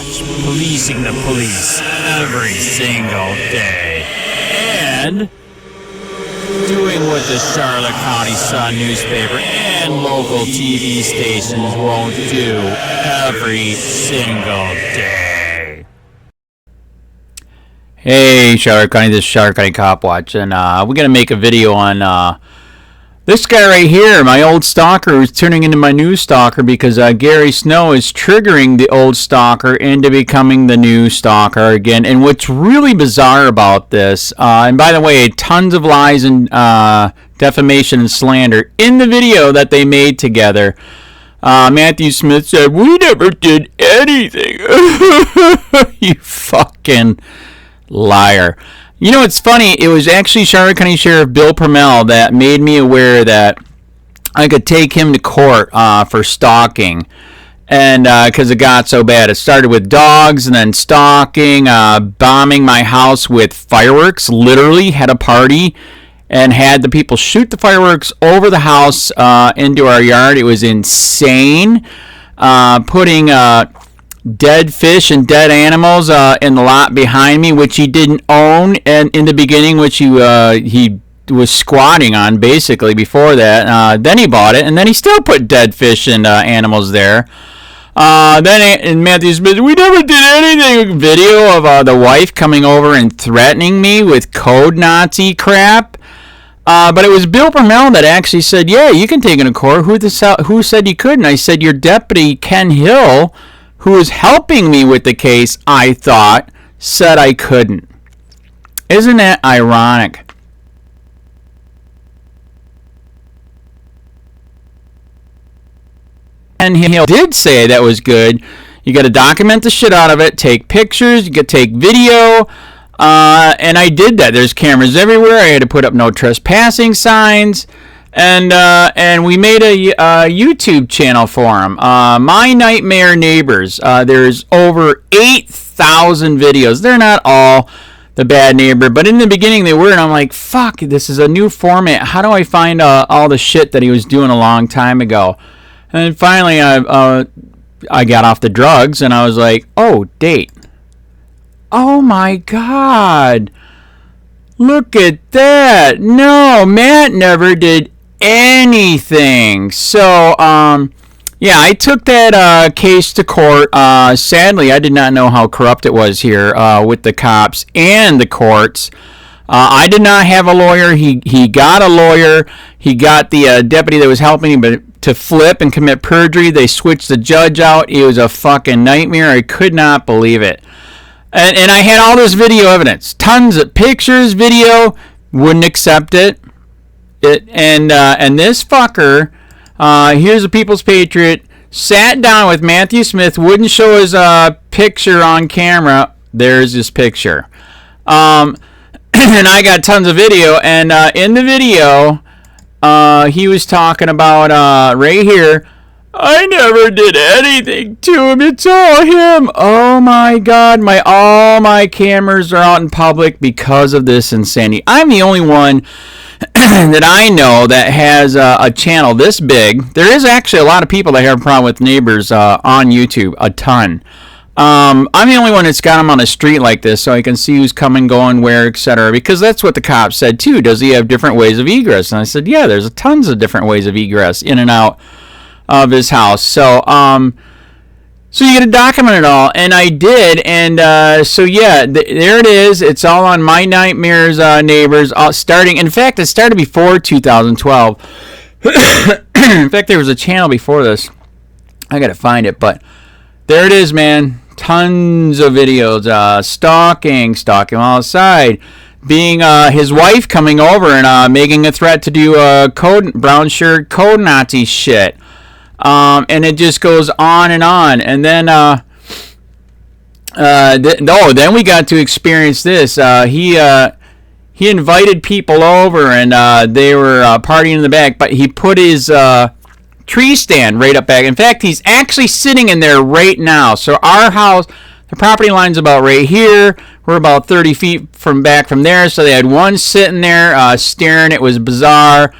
COPWATCH, policing the police every single day, and doing what the Charlotte County Sun newspaper and local TV stations won't do every single day. Hey, Charlotte County, this is Charlotte County COPWATCH, and we're going to make a video on this guy right here, my old stalker, who's turning into my new stalker because Gary Snow is triggering the old stalker into becoming the new stalker again. And what's really bizarre about this, and by the way, tons of lies and defamation and slander in the video that they made together. Matthew Smith said, "We never did anything." You fucking liar. You know, it's funny, it was actually Charlotte County Sheriff Bill PRUMMELL that made me aware that I could take him to court for stalking. And because it got so bad. It started with dogs and then stalking, bombing my house with fireworks. Literally had a party and had the people shoot the fireworks over the house into our yard. It was insane. Putting dead fish and dead animals in the lot behind me, which he didn't own, and in the beginning, which he was squatting on basically before that. Then he bought it, and then he still put dead fish and animals there. Then in Matthew Smith, "We never did anything." Video of the wife coming over and threatening me with code Nazi crap. But it was Bill PRUMMELL that actually said, "Yeah, you can take him to court." Who said you couldn't? I said, "Your deputy Ken Hill, who was helping me with the case, I thought, said I couldn't." Isn't that ironic? And he did say that was good. You got to document the shit out of it, take pictures, you got to take video, and I did that. There's cameras everywhere. I had to put up no trespassing signs. And we made a YouTube channel for him. My Nightmare Neighbors. There's over 8,000 videos. They're not all the bad neighbor, but in the beginning they were, and I'm like, fuck, this is a new format. How do I find all the shit that he was doing a long time ago? And then finally I got off the drugs, and I was like, oh, date. Oh my God. Look at that. No, Matt never did anything. So, yeah, I took that case to court. Sadly, I did not know how corrupt it was here with the cops and the courts. I did not have a lawyer. He got a lawyer. He got the deputy that was helping him to flip and commit perjury. They switched the judge out. It was a fucking nightmare. I could not believe it. And I had all this video evidence. Tons of pictures, video. Wouldn't accept it. And this fucker, here's a People's Patriot, sat down with Matthew Smith, wouldn't show his picture on camera. There's his picture. And I got tons of video. And in the video, he was talking about right here, "I never did anything to him. It's all him." Oh my God, all my cameras are out in public because of this insanity. I'm the only one that I know that has a channel this big. There is actually a lot of people that have a problem with neighbors on YouTube, a ton. I'm the only one that's got them on a street like this, so I can see who's coming, going, where, etc. Because that's what the cops said too. Does he have different ways of egress? And I said, yeah, there's tons of different ways of egress in and out of his house. So so you got to document it all, and I did. And so yeah, there it is. It's all on My Nightmares Neighbors. Starting, in fact, it started before 2012. In fact, there was a channel before this. I got to find it, but there it is, man. Tons of videos. Stalking while outside, being his wife coming over and making a threat to do code brown shirt code Nazi shit. And it just goes on. And then then we got to experience this. He invited people over, and they were partying in the back, but he put his tree stand right up back. In fact, he's actually sitting in there right now. So our house, the property line's about right here. We're about 30 feet from there. So they had one sitting there staring. It was bizarre.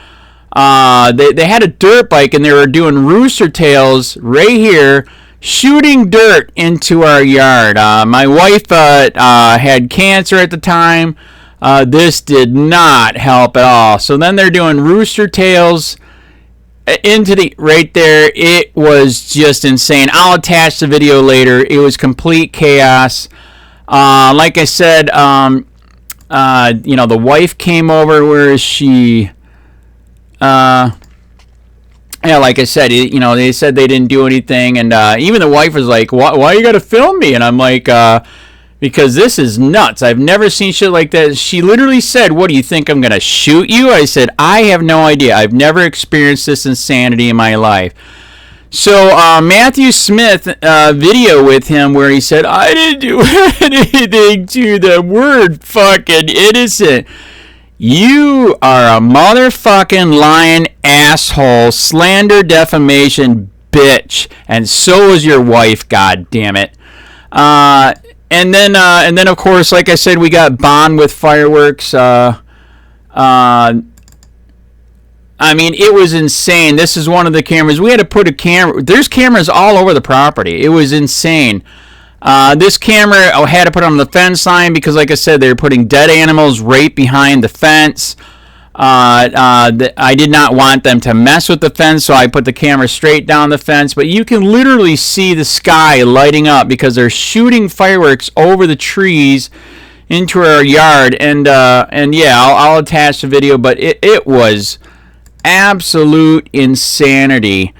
They had a dirt bike, and they were doing rooster tails right here, shooting dirt into our yard. My wife had cancer at the time. This did not help at all. So then they're doing rooster tails into the right there. It was just insane. I'll attach the video later. It was complete chaos. Like I said, the wife came over. Where is she? Yeah, like I said, they said they didn't do anything, and even the wife was like, "Why you gotta film me?" And I'm like, "Because this is nuts. I've never seen shit like that." She literally said, "What do you think? I'm gonna shoot you?" I said, "I have no idea. I've never experienced this insanity in my life." So Matthew Smith video with him where he said, "I didn't do anything to the word fucking innocent." You are a motherfucking lying asshole, slander defamation bitch, and so is your wife. God damn it. And then of course, like I said, we got Bond with fireworks. I mean, it was insane. This is one of the cameras. We had to put a camera. There's cameras all over the property. It was insane. This camera, I had to put on the fence line because, like I said, they were putting dead animals right behind the fence. I did not want them to mess with the fence, so I put the camera straight down the fence. But you can literally see the sky lighting up because they're shooting fireworks over the trees into our yard. And yeah, I'll attach the video, but it was absolute insanity.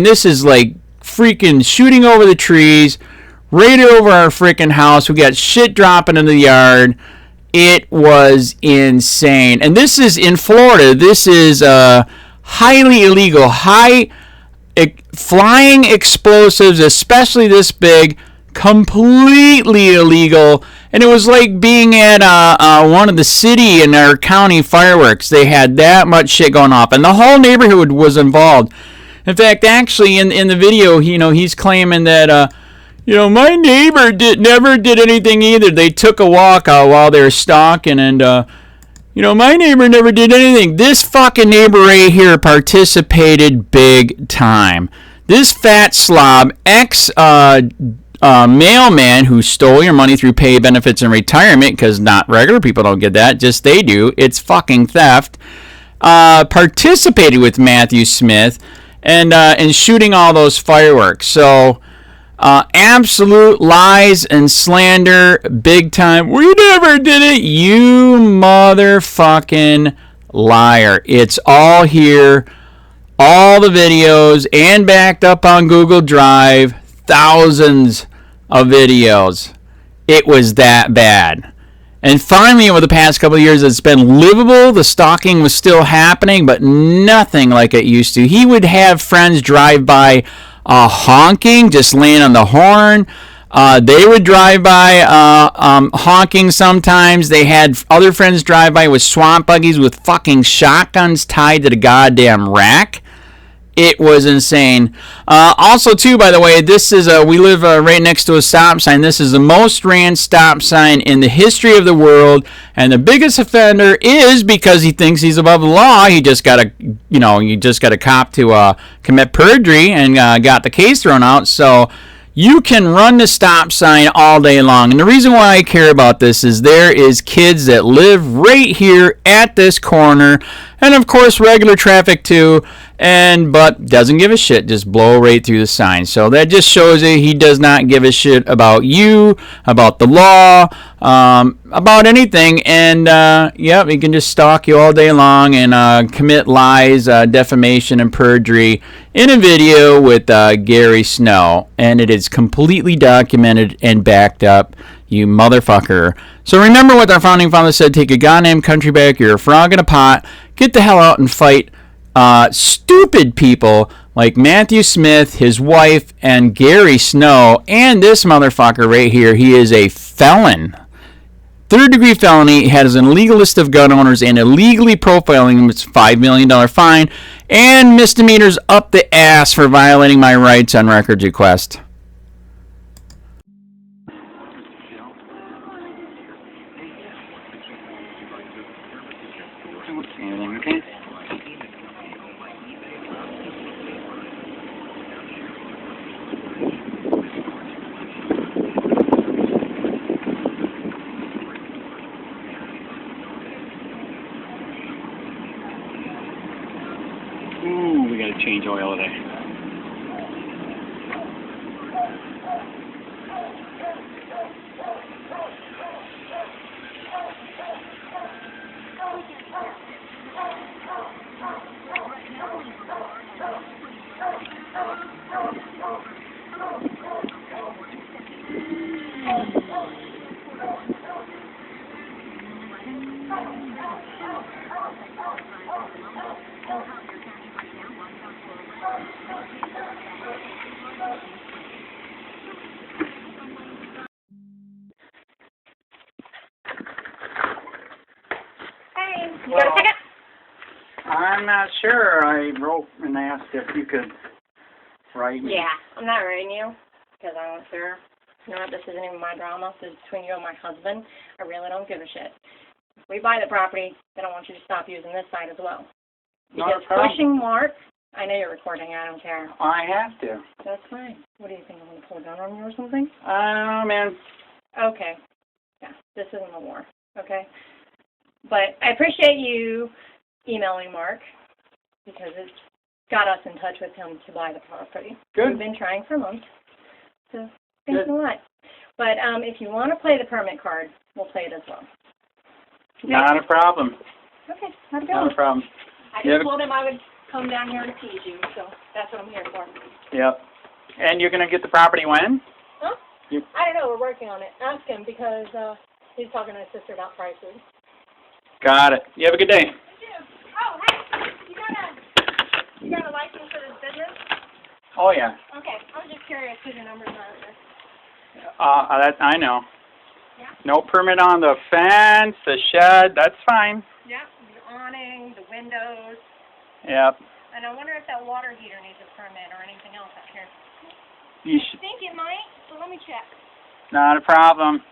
This is like freaking shooting over the trees, right over our freaking house. We got shit dropping in the yard. It was insane. And this is in Florida. This is highly illegal. Flying explosives, especially this big, completely illegal. And it was like being at one of the city and our county fireworks. They had that much shit going off, and the whole neighborhood was involved. In fact, actually, in the video, he's claiming that my neighbor never did anything either. They took a walk while they were stalking, and my neighbor never did anything. This fucking neighbor right here participated big time. This fat slob, mailman who stole your money through pay benefits and retirement, because not regular people don't get that, just they do. It's fucking theft. Participated with Matthew Smith and shooting all those fireworks. So absolute lies and slander, big time. We never did it, you motherfucking liar. It's all here, all the videos, and backed up on Google Drive. Thousands of videos. It was that bad. And finally, over the past couple of years, it's been livable. The stalking was still happening, but nothing like it used to. He would have friends drive by honking, just laying on the horn. They would drive by honking sometimes. They had other friends drive by with swamp buggies with fucking shotguns tied to the goddamn rack. It was insane. Also, too, by the way, this is we live right next to a stop sign. This is the most ran stop sign in the history of the world, and the biggest offender is because he thinks he's above the law. He just got a cop to commit perjury and got the case thrown out. So you can run the stop sign all day long. And the reason why I care about this is there is kids that live right here at this corner, and of course regular traffic too, but doesn't give a shit, just blow right through the sign. So that just shows you he does not give a shit about you, about the law, about anything. And he can just stalk you all day long and commit lies, defamation, and perjury in a video with Gary Snow, and it is completely documented and backed up, you motherfucker. So remember what our founding fathers said: take a goddamn country back, you're a frog in a pot, get the hell out and fight stupid people like Matthew Smith, his wife, and Gary Snow, and this motherfucker right here. He is a felon. Third-degree felony, has an illegal list of gun owners, and illegally profiling them. It's a $5 million fine, and misdemeanors up the ass for violating my rights on records request. Okay. Ooh, we gotta change oil today. Hey, you got a ticket? I'm not sure. I wrote and asked if you could write me. Yeah, I'm not writing you because I don't care. You know what? This isn't even my drama. This is between you and my husband. I really don't give a shit. If we buy the property, then I want you to stop using this side as well. Not a Because problem. pushing Mark, I know you're recording. I don't care. I have to. That's fine. What do you think? I'm going to pull a gun on you or something? I don't know, man. Okay. Yeah, this isn't a war. Okay? But I appreciate you emailing Mark because it's got us in touch with him to buy the property. Good. We've been trying for months. So thanks a lot. But if you want to play the permit card, we'll play it as well. Okay? Not a problem. Okay, how'd it go? Not a problem. I Yeah. just told him I would come down here to tease you, so that's what I'm here for. Yep. And you're gonna get the property when? Huh? You- I don't know, we're working on it. Ask him because he's talking to his sister about prices. Got it. You have a good day. Oh, hey, you got a license for this business? Oh yeah. Okay, I was just curious because your number's not there. That I know. Yeah. No permit on the fence, the shed. That's fine. Yeah, the awning, the windows. Yep. And I wonder if that water heater needs a permit or anything else up here. You I should. think it might, so let me check. Not a problem.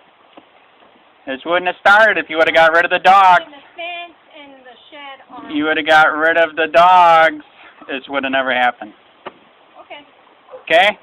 This wouldn't have started if you would have got rid of the dogs. And the fence and the shed are... You would have got rid of the dogs. This would have never happened. Okay. Okay?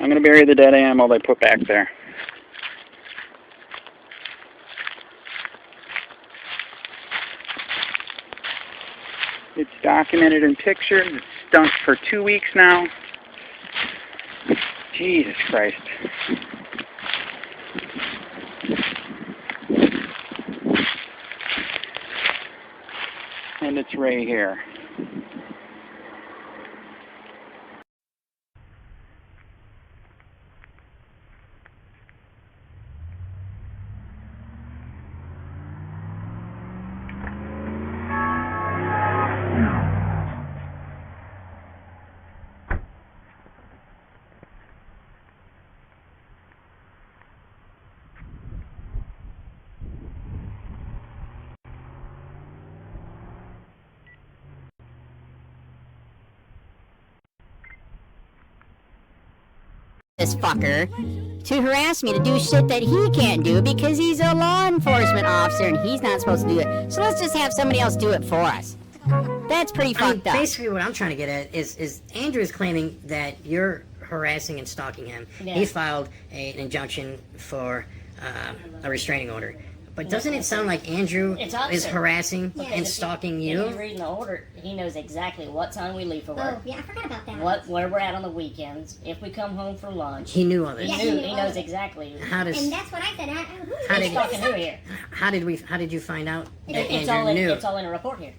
I'm going to bury the dead animal they put back there. It's documented in pictures. It's stunk for 2 weeks now. Jesus Christ. And it's right here. This fucker to harass me to do shit that he can't do because he's a law enforcement officer and he's not supposed to do it. So let's just have somebody else do it for us. That's pretty fucked up. Basically, what I'm trying to get at is Andrew is claiming that you're harassing and stalking him. Yeah. He filed an injunction for a restraining order. But doesn't it sound like Andrew is harassing and stalking you? If you read the order, he knows exactly what time we leave for work. Oh, yeah, I forgot about that. Where we're at on the weekends. If we come home for lunch. He knew all this. Yeah, He knows exactly. And that's what I said. Who's stalking who here? How did you find out that It's Andrew knew? It's all in a report here.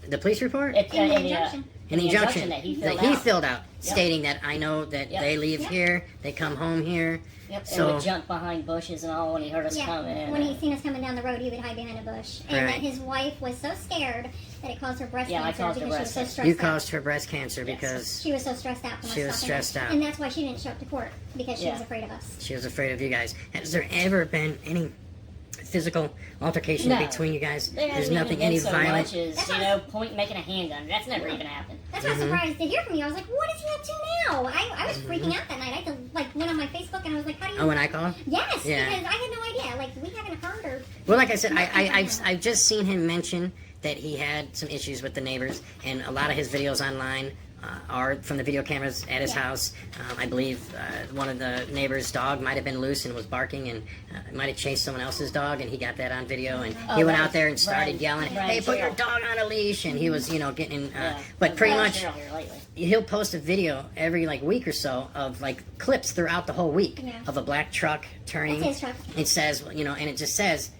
The police report? It's In the injunction. An injunction that he filled out, Yep. stating that I know that they leave here, they come home here. Yep. So And we jumped behind bushes and all when he heard us coming. When he seen us coming down the road, he would hide behind a bush. And that his wife was so scared that it caused her breast I cancer caused her because breast she was so cancer. stressed you out. caused her breast cancer because She was so stressed out from us she was stalking her. stressed out. And that's why she didn't show up to court, because she was afraid of us. She was afraid of you guys. Has there ever been any physical altercation between you guys? There's nothing, any so violent. Much as, making a handgun. That's never even happened. That's why I was surprised to hear from you. I was like, what is he up to now? I was freaking out that night. I went on my Facebook and I was like, how do you... Oh, when I called? Yes, Yeah. because I had no idea. Like, we haven't heard or... Well, like I said, I've just seen him mention that he had some issues with the neighbors, and a lot of his videos online are from the video cameras at his house. I believe one of the neighbors' dog might have been loose and was barking and might have chased someone else's dog, and he got that on video, and he went out there and started yelling, hey, put your dog on a leash, and he was, getting, but pretty much, he'll post a video every, week or so of, clips throughout the whole week of a black truck turning. That's his truck. It says, and it just says,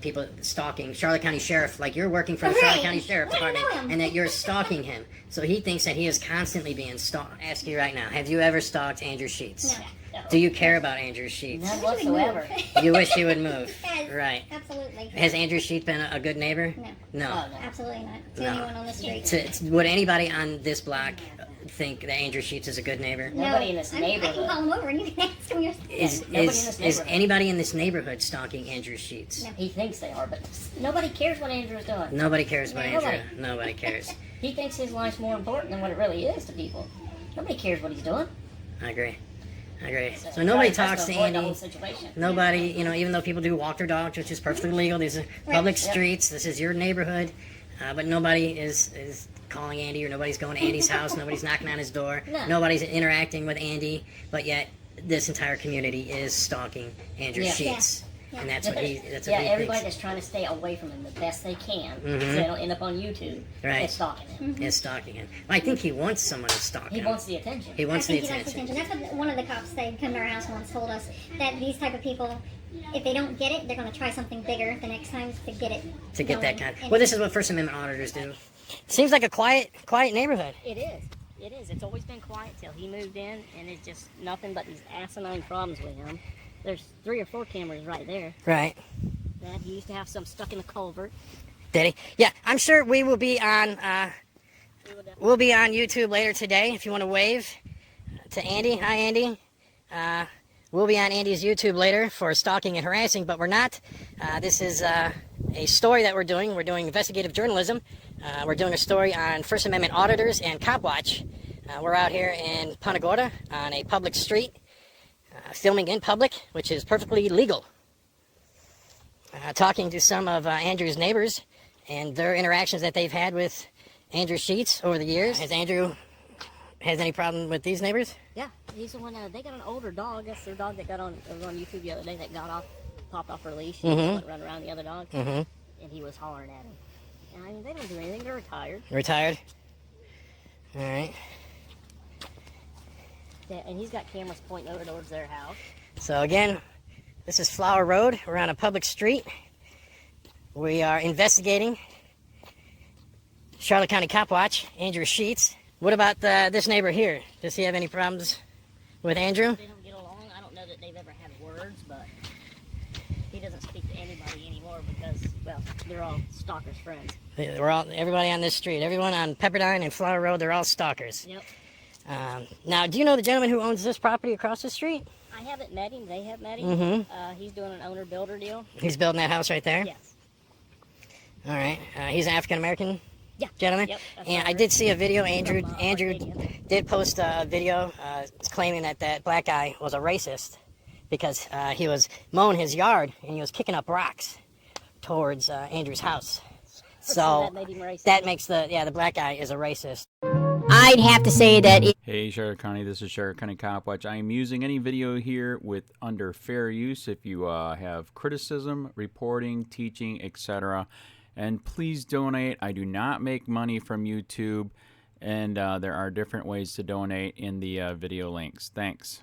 people stalking Charlotte County Sheriff, you're working for the Charlotte County Sheriff Department, and that you're stalking him. So he thinks that he is constantly being stalked. Ask you right now, have you ever stalked Andrew Sheets? No. Do you care about Andrew Sheets? None whatsoever. You wish he would move. Yes, Right. absolutely. Has Andrew Sheets been a good neighbor? No. No. Oh, no. Absolutely not. To No. anyone on the street. Would anybody on this block think that Andrew Sheets is a good neighbor? Nobody in this I neighborhood. can call him over and you can ask him yourself. Is anybody in this neighborhood stalking Andrew Sheets? No. He thinks they are, but nobody cares what Andrew's doing. Nobody cares about Nobody. Andrew. Nobody cares. He thinks his life's more important than what it really is to people. Nobody cares what he's doing. I agree. So nobody talks to avoid the whole Andy. situation. Nobody, even though people do walk their dogs, which is perfectly legal. These are public streets. This is your neighborhood. But nobody is calling Andy, or nobody's going to Andy's house. Nobody's knocking on his door. No. Nobody's interacting with Andy. But yet, this entire community is stalking Andrew Sheets. Yeah. And that's what he everybody thinks. that's trying to stay away from him the best they can, so Mhm. they don't end up on YouTube. Right. Is stalking him. Is stalking him. I think he wants someone to stalk He him. wants the attention. He wants the I think he likes attention. attention. That's what one of the cops said, come to our house once, told us that these type of people, if they don't get it, they're going to try something bigger the next time to get it. To get that going. kind. Well, this is what First Amendment auditors do. Seems like a quiet neighborhood. It is. It is. It's always been quiet till he moved in, and it's just nothing but these asinine problems with him. There's 3 or 4 cameras right there. Right. That he used to have some stuck in the culvert. Did he? Yeah, I'm sure we will be on. We'll be on YouTube later today. If you want to wave to Andy, hi Andy. We'll be on Andy's YouTube later for stalking and harassing, but we're not. This is a story that we're doing. We're doing investigative journalism. We're doing a story on First Amendment auditors and COPWATCH. We're out here in Punta Gorda on a public street, filming in public, which is perfectly legal. Talking to some of Andrew's neighbors and their interactions that they've had with Andrew Sheets over the years. Has Andrew has any problem with these neighbors? Yeah, he's the one. They got an older dog. That's their dog that was on YouTube the other day that popped off her leash and went run around the other dog, and he was hollering at him. And I mean, they don't do anything. They're retired. Retired. All right. Yeah, and he's got cameras pointing over towards their house. So again, this is Flower Road. We're on a public street. We are investigating Charlotte County COPWATCH, Andrew Sheets. What about this neighbor here? Does he have any problems with Andrew? They don't get along. I don't know that they've ever had words, but he doesn't speak to anybody anymore because, well, they're all stalkers' friends. Everybody on this street, everyone on Pepperdine and Flower Road, they're all stalkers. Yep. Now, do you know the gentleman who owns this property across the street? I haven't met him. They have met him. He's doing an owner-builder deal. He's building that house right there? Yes. All right. He's an African-American gentleman? Yep. And I did see a video. Andrew did post a video claiming that black guy was a racist because he was mowing his yard and he was kicking up rocks towards Andrew's house. So that made him racist. That makes the black guy is a racist. I'd have to say that Hey, Charlotte County, this is Charlotte County COPWATCH. I am using any video here with under fair use if you have criticism, reporting, teaching, etc. And please donate. I do not make money from YouTube, and there are different ways to donate in the video links. Thanks.